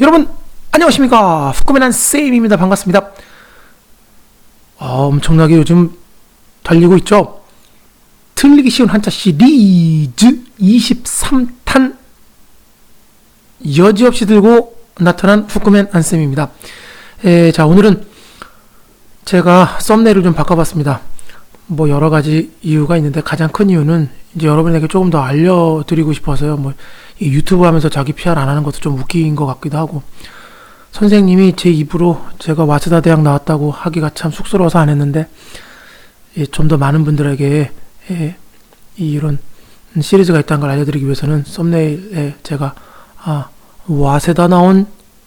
여러분 안녕하십니까. 후쿠메난 쌤입니다. 반갑습니다. 엄청나게 요즘 달리고 있죠. 틀리기 쉬운 한자 시리즈 23탄 여지없이 들고 나타난 후쿠멘 안쌤입니다. 자, 오늘은 제가 썸네일을 좀 바꿔봤습니다. 뭐 여러가지 이유가 있는데 가장 큰 이유는 이제 여러분에게 조금 더 알려드리고 싶어서요. 뭐 이 유튜브 하면서 자기 PR 안 하는 것도 좀 웃긴 것 같기도 하고, 선생님이 제 입으로 제가 와세다 대학 나왔다고 하기가 참 쑥스러워서 안 했는데, 좀 더 많은 분들에게 이런 시리즈가 있다는 걸 알려드리기 위해서는 썸네일에 제가 와세다 나온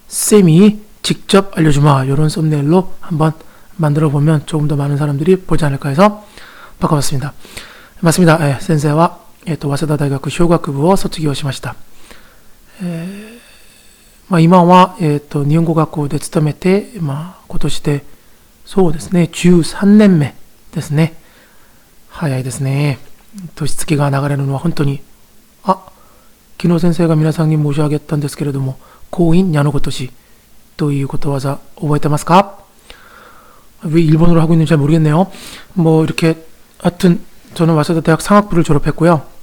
쌤이 직접 알려주마, 이런 썸네일로 한번 만들어 보면 조금 더 많은 사람들이 보지 않을까 해서 바꿔봤습니다. 맞습니다. 센세와 와세다大学小学部を卒業しました。今は日本語学校で勤めて、今年でそうですね13年目ですね。早いですね。年月が流れるのは本当に。昨日先生が皆さんに申し上げたんですけれども、婚姻야노今年ということわざ覚えてますか? 왜 일본어로 하고 있는지 잘 모르겠네요. 뭐 이렇게 하여튼 저는 와세다 대학 상학부를 졸업했고요.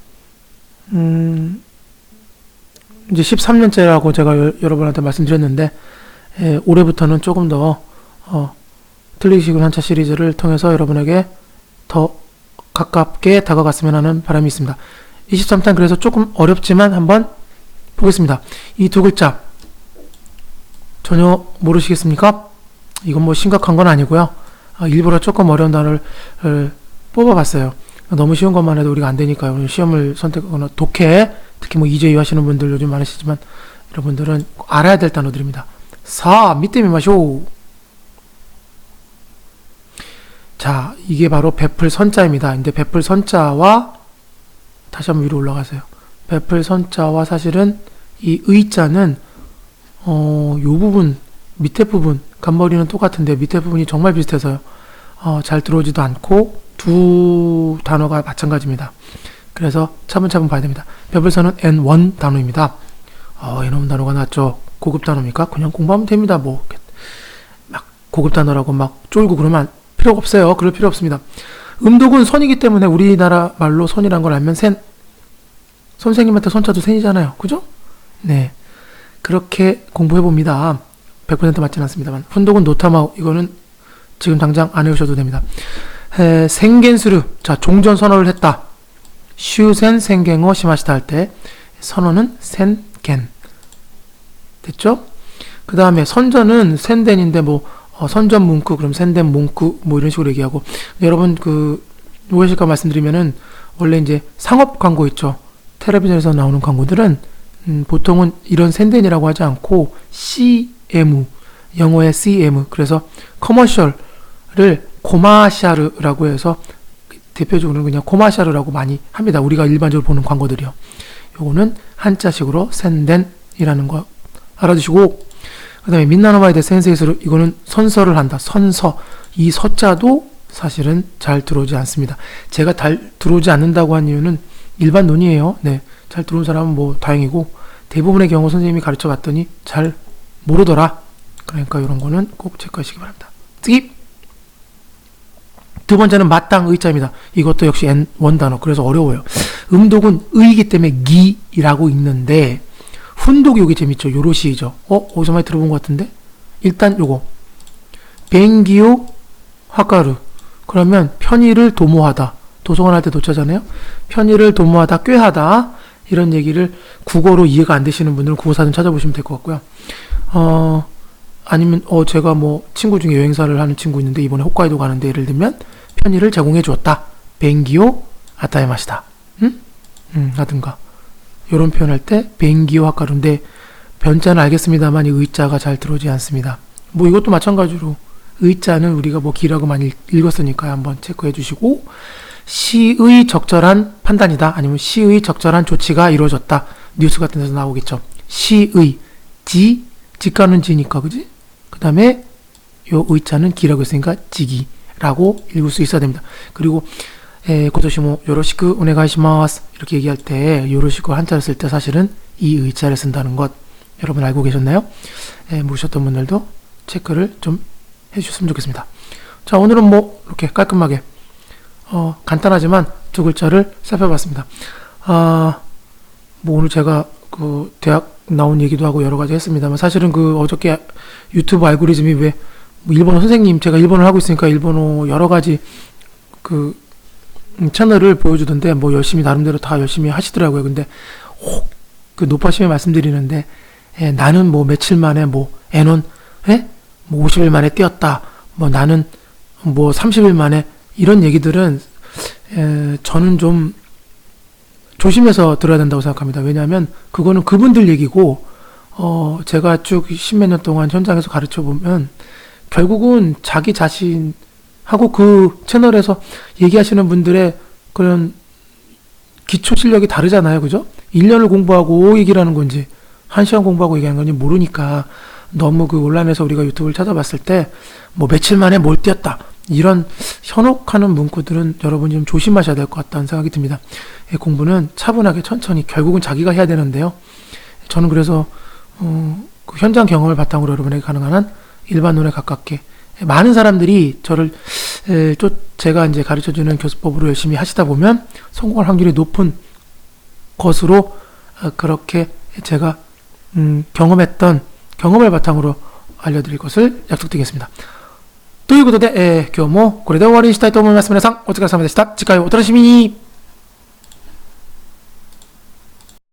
이제 13년째라고 제가 여러분한테 말씀드렸는데, 올해부터는 조금 더 틀리기 쉬운 한자 시리즈를 통해서 여러분에게 더 가깝게 다가갔으면 하는 바람이 있습니다. 23탄 그래서 조금 어렵지만 한번 보겠습니다. 이 두 글자 전혀 모르시겠습니까? 이건 뭐 심각한 건 아니고요. 일부러 조금 어려운 단어를 뽑아봤어요. 너무 쉬운 것만 해도 우리가 안 되니까요. 시험을 선택하거나 독해, 특히 뭐 이재유 하시는 분들 요즘 많으시지만, 여러분들은 꼭 알아야 될 단어들입니다. 밑에 미마쇼. 자, 이게 바로 베풀 선자입니다. 근데 베풀 선자와 다시 한번 위로 올라가세요. 베풀 선자와 사실은 이 의자는 요 부분, 밑에 부분, 간머리는 똑같은데 밑에 부분이 정말 비슷해서요. 잘 들어오지도 않고 두 단어가 마찬가지입니다. 그래서 차분차분 봐야 됩니다. 베풀선은 N1 단어입니다. 이놈 단어가 나왔죠. 고급 단어입니까? 그냥 공부하면 됩니다. 뭐 막 고급 단어라고 막 쫄고 그러면 필요가 없어요. 그럴 필요 없습니다. 음독은 선이기 때문에 우리나라 말로 선이란 걸 알면 센, 선생님한테 선자도 센이잖아요. 그죠? 네, 그렇게 공부해봅니다. 100% 맞진 않습니다만. 훈독은 노타마우, 이거는 지금 당장 안 외우셔도 됩니다. 생겐스루, 자, 종전 선언을 했다. 슈센 생겐어 시마시다 할 때 선언은 센겐 됐죠? 그 다음에 선전은 센덴인데 뭐 선전 문구, 그럼 센덴 문구 뭐 이런 식으로 얘기하고, 여러분 오해실까 말씀드리면은, 원래 이제 상업 광고 있죠. 텔레비전에서 나오는 광고들은 보통은 이런 센덴이라고 하지 않고 CM, 영어의 CM, 그래서 커머셜을 코마샤르라고 해서 대표적으로는 그냥 코마샤르라고 많이 합니다. 우리가 일반적으로 보는 광고들이요. 요거는 한자식으로 센덴이라는 거 알아두시고, 그 다음에 민나노바이데 센세이스로, 이거는 선서를 한다. 선서. 이 서자도 사실은 잘 들어오지 않습니다. 제가 잘 들어오지 않는다고 한 이유는 일반 논이에요. 네, 잘 들어온 사람은 뭐 다행이고, 대부분의 경우 선생님이 가르쳐 봤더니 잘 모르더라. 그러니까 이런 거는 꼭 체크하시기 바랍니다. 특히 두 번째는 마땅 의자입니다. 이것도 역시 N1 단어. 그래서 어려워요. 음독은 의이기 때문에 기라고 있는데, 훈독이 여기 재밌죠. 요로시이죠. 어디서 많이 들어본 것 같은데? 일단 요거 뱅기요 화가루, 그러면 편의를 도모하다. 도서관 할 때 도차잖아요. 편의를 도모하다, 꾀하다, 이런 얘기를 국어로 이해가 안 되시는 분들은 국어사전 찾아보시면 될 것 같고요. 아니면 제가 뭐 친구 중에 여행사를 하는 친구 있는데 이번에 홋카이도 가는데, 예를 들면 편의를 제공해 주었다. 뱅기요 아타에마시다. 하든가 이런 표현할 때 뱅기요 화가루인데, 변자는 알겠습니다만 이 의자가 잘 들어오지 않습니다. 뭐 이것도 마찬가지로 의자는 우리가 뭐 기라고 많이 읽었으니까 한번 체크해 주시고, 시의 적절한 판단이다, 아니면 시의 적절한 조치가 이루어졌다, 뉴스 같은 데서 나오겠죠. 시의, 지가는 지니까, 그지? 그 다음에 요 의자는 기라고 했으니까 지기라고 읽을 수 있어야 됩니다. 그리고 고토시 뭐 요로시쿠 오네가이시마스 이렇게 얘기할 때 요로시쿠 한자를 쓸 때 사실은 이 의자를 쓴다는 것 여러분 알고 계셨나요? 물으셨던 분들도 체크를 좀 해주셨으면 좋겠습니다. 자, 오늘은 뭐 이렇게 깔끔하게 간단하지만 두 글자를 살펴봤습니다. 뭐 오늘 제가 그 대학 나온 얘기도 하고 여러 가지 했습니다만, 사실은 그 어저께 유튜브 알고리즘이 왜 일본어 선생님, 제가 일본어를 하고 있으니까 일본어 여러 가지 그 채널을 보여주던데, 뭐 열심히 나름대로 다 열심히 하시더라고요. 근데 혹 그 높아심에 말씀드리는데, 나는 뭐 며칠 만에 뭐 N1 뭐 50일 만에 뛰었다, 뭐 나는 뭐 30일 만에, 이런 얘기들은 저는 좀 조심해서 들어야 된다고 생각합니다. 왜냐하면 그거는 그분들 얘기고, 제가 쭉 십몇 년 동안 현장에서 가르쳐 보면 결국은 자기 자신하고 그 채널에서 얘기하시는 분들의 그런 기초 실력이 다르잖아요. 그죠? 1년을 공부하고 얘기를 하는 건지 1시간 공부하고 얘기하는 건지 모르니까, 너무 그 온라인에서 우리가 유튜브를 찾아봤을 때 뭐 며칠 만에 뭘 뛰었다, 이런 현혹하는 문구들은 여러분이 좀 조심하셔야 될 것 같다는 생각이 듭니다. 공부는 차분하게 천천히, 결국은 자기가 해야 되는데요. 저는 그래서 그 현장 경험을 바탕으로 여러분에게 가능한 한 일반론에 가깝게, 많은 사람들이 저를 제가 이제 가르쳐주는 교수법으로 열심히 하시다 보면 성공할 확률이 높은 것으로, 그렇게 제가 경험했던 경험을 바탕으로 알려드릴 것을 약속드리겠습니다. ということで、今日もこれで終わりにしたいと思います。皆さん、お疲れ様でした。次回をお楽しみに。